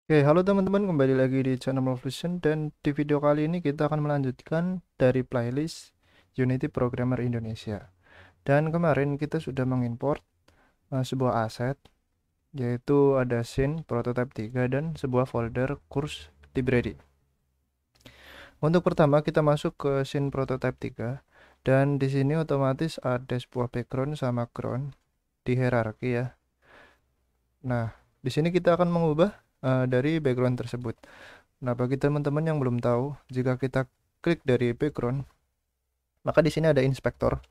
Oke, halo teman-teman, kembali lagi di channel Malfusion dan di video kali ini kita akan melanjutkan dari playlist Unity Programmer Indonesia. Dan kemarin kita sudah mengimport sebuah aset, yaitu ada scene prototype 3 dan sebuah folder course library. Untuk pertama kita masuk ke scene prototype 3 dan di sini otomatis ada sebuah background sama ground di hierarki ya. Nah, di sini kita akan mengubah dari background tersebut. Nah, bagi teman-teman yang belum tahu, jika kita klik dari background, maka di sini ada inspektor.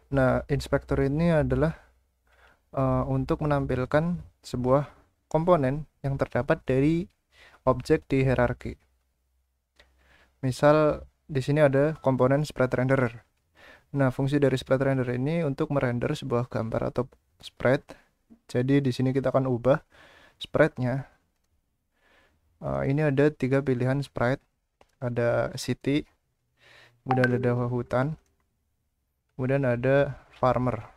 Nah, inspektor ini adalah untuk menampilkan sebuah komponen yang terdapat dari objek di hierarki. Misal di sini ada komponen sprite renderer. Nah, fungsi dari sprite render ini untuk merender sebuah gambar atau sprite. Jadi di sini kita akan ubah sprite-nya. Ini ada 3 pilihan sprite. Ada city, kemudian ada hutan, kemudian ada farmer.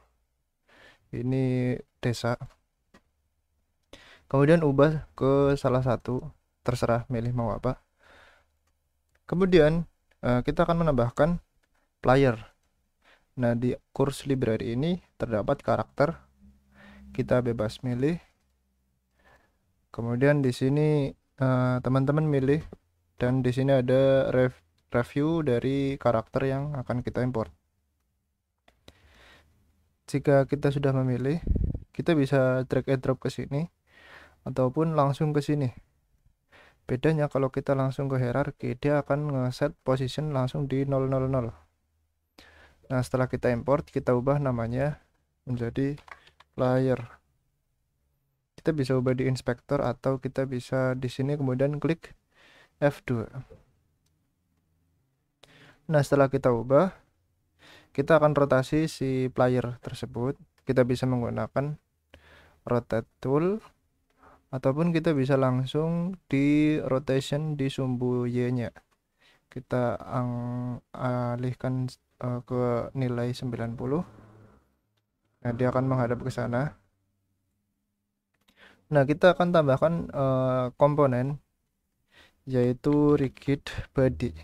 Ini desa. Kemudian ubah ke salah satu, terserah milih mau apa. Kemudian kita akan menambahkan player. Nah, di course library ini terdapat karakter. Kita bebas milih. Kemudian di sini teman-teman milih dan di sini ada review dari karakter yang akan kita import. Jika kita sudah memilih, kita bisa drag and drop ke sini ataupun langsung ke sini. Bedanya kalau kita langsung ke hierarki, dia akan nge-set position langsung di 000. Nah, setelah kita import, kita ubah namanya menjadi player. Kita bisa ubah di inspektor atau kita bisa di sini kemudian klik F2. Nah, setelah kita ubah, kita akan rotasi si player tersebut. Kita bisa menggunakan rotate tool ataupun kita bisa langsung di rotation di sumbu Y-nya. Kita alihkan ke nilai 90. Nah, dia akan menghadap ke sana. Nah, kita akan tambahkan komponen yaitu rigid body.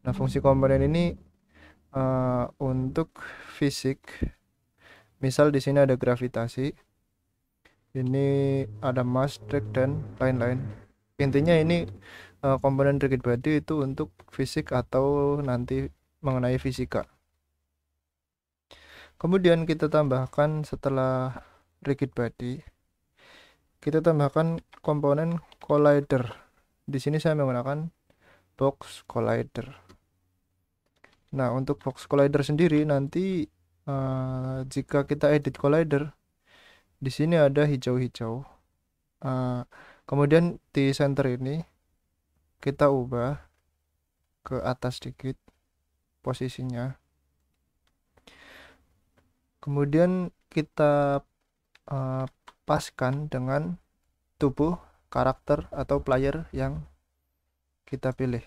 Nah, fungsi komponen ini untuk fisik. Misal di sini ada gravitasi, ini ada mass, drag dan lain-lain. Intinya ini komponen rigid body itu untuk fisik atau nanti mengenai fisika. Kemudian kita tambahkan setelah rigid body, kita tambahkan komponen collider. Di sini saya menggunakan box collider. Nah, untuk box collider sendiri nanti jika kita edit collider, di sini ada hijau-hijau. Kemudian di center ini kita ubah ke atas sedikit posisinya. Kemudian kita paskan dengan tubuh karakter atau player yang kita pilih.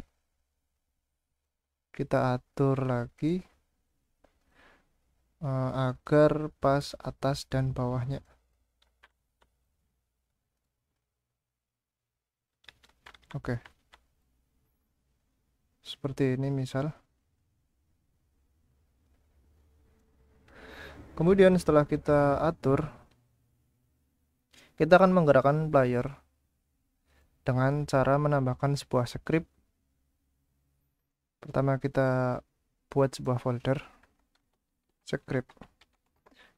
Kita atur lagi agar pas atas dan bawahnya. Oke. Seperti ini misal. Kemudian setelah kita atur, kita akan menggerakkan player dengan cara menambahkan sebuah script. Pertama kita buat sebuah folder script.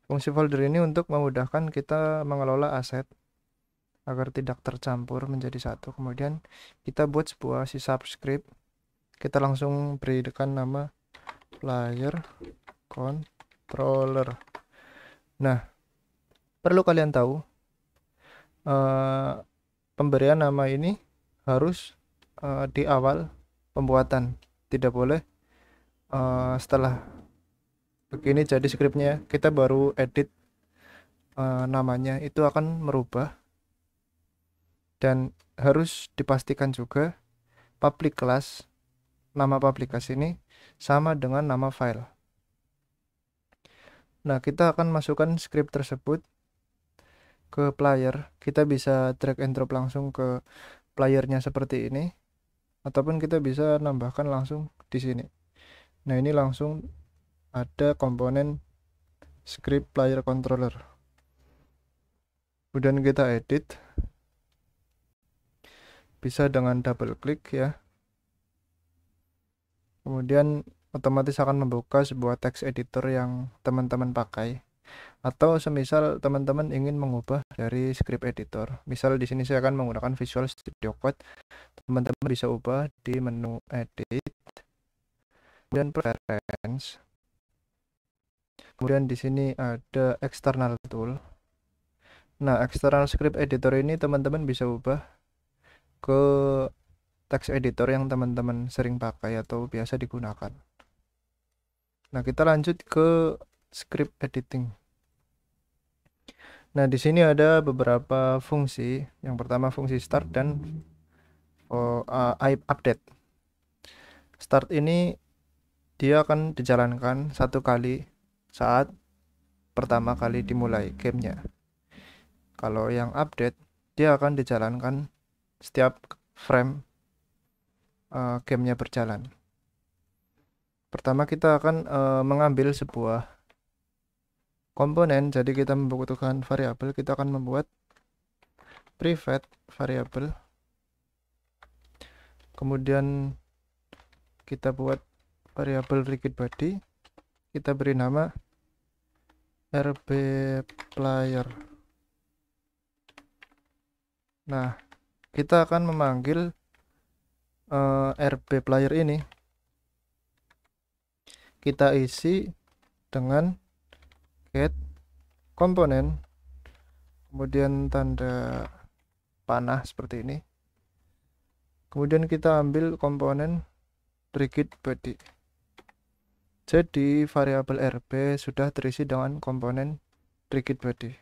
Fungsi folder ini untuk memudahkan kita mengelola aset agar tidak tercampur menjadi satu. Kemudian kita buat sebuah C# script. Kita langsung berikan nama player controller. Nah, perlu kalian tahu pemberian nama ini harus di awal pembuatan, tidak boleh setelah begini jadi scriptnya kita baru edit namanya, itu akan merubah. Dan harus dipastikan juga public class, nama public class ini sama dengan nama file. Nah, kita akan masukkan script tersebut ke player, kita bisa drag and drop langsung ke playernya seperti ini, ataupun kita bisa nambahkan langsung di sini. Nah, ini langsung ada komponen script player controller. Kemudian kita edit, bisa dengan double klik ya. Kemudian otomatis akan membuka sebuah text editor yang teman-teman pakai. Atau semisal teman-teman ingin mengubah dari script editor. Misal di sini saya akan menggunakan Visual Studio Code. Teman-teman bisa ubah di menu edit dan preference. Kemudian di sini ada external tool. Nah, external script editor ini teman-teman bisa ubah ke text editor yang teman-teman sering pakai atau biasa digunakan. Nah, kita lanjut ke script editing. Nah, di sini ada beberapa fungsi. Yang pertama fungsi start dan update. Start ini dia akan dijalankan satu kali saat pertama kali dimulai gamenya. Kalau yang update, dia akan dijalankan setiap frame gamenya berjalan. Pertama kita akan mengambil sebuah komponen, jadi kita membutuhkan variabel, kita akan membuat private variable. Kemudian kita buat variabel rigid body, kita beri nama RB player. Nah, kita akan memanggil RB player ini, kita isi dengan get komponen, kemudian tanda panah seperti ini. Kemudian kita ambil komponen rigid body. Jadi variabel RB sudah terisi dengan komponen rigid body.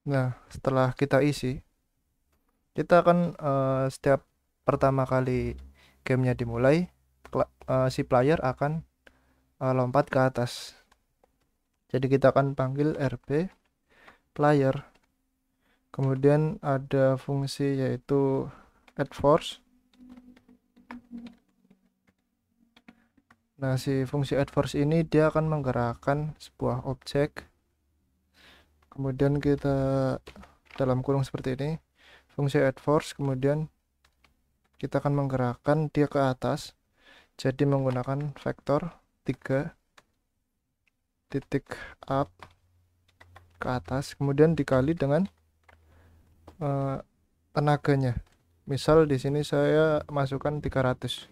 Nah, setelah kita isi, kita akan setiap pertama kali gamenya dimulai, si player akan lompat ke atas. Jadi kita akan panggil RB player. Kemudian ada fungsi yaitu add force. Nah, si fungsi add force ini dia akan menggerakkan sebuah objek. Kemudian kita dalam kurung seperti ini, fungsi add force, kemudian kita akan menggerakkan dia ke atas. Jadi menggunakan vektor 3 titik up ke atas, kemudian dikali dengan tenaganya. Misal di sini saya masukkan 300.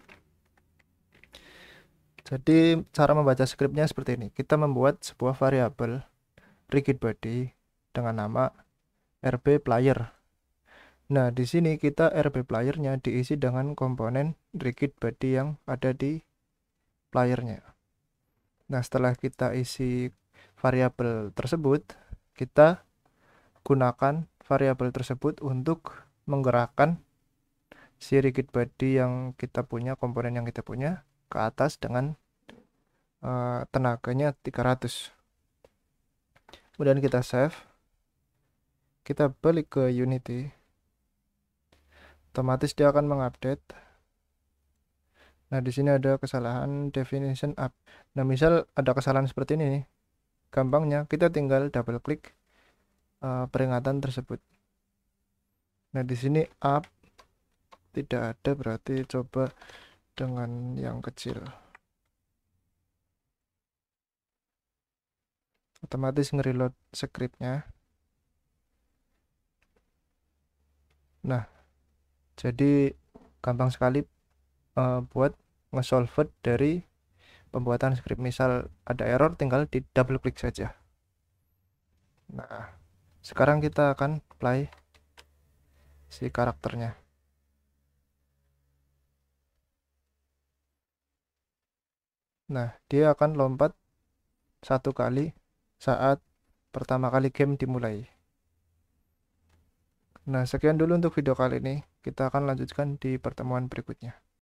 Jadi cara membaca skripnya seperti ini. Kita membuat sebuah variabel rigid body dengan nama RB player. Nah, di sini kita RB playernya diisi dengan komponen rigid body yang ada di playernya. Nah, setelah kita isi variabel tersebut, kita gunakan variabel tersebut untuk menggerakkan si rigid body yang kita punya, komponen yang kita punya ke atas dengan tenaganya 300. Kemudian kita save, kita balik ke Unity, otomatis dia akan mengupdate. Nah, di sini ada kesalahan definition up. Nah, misal ada kesalahan seperti ini nih, gampangnya kita tinggal double klik peringatan tersebut. Nah, di sini up tidak ada, berarti coba dengan yang kecil. Otomatis nge-reload scriptnya. Nah, jadi gampang sekali buat nge-solve dari pembuatan script. Misal ada error, tinggal di double klik saja. Nah, sekarang kita akan play si karakternya. Nah, dia akan lompat satu kali saat pertama kali game dimulai. Nah, sekian dulu untuk video kali ini. Kita akan lanjutkan di pertemuan berikutnya.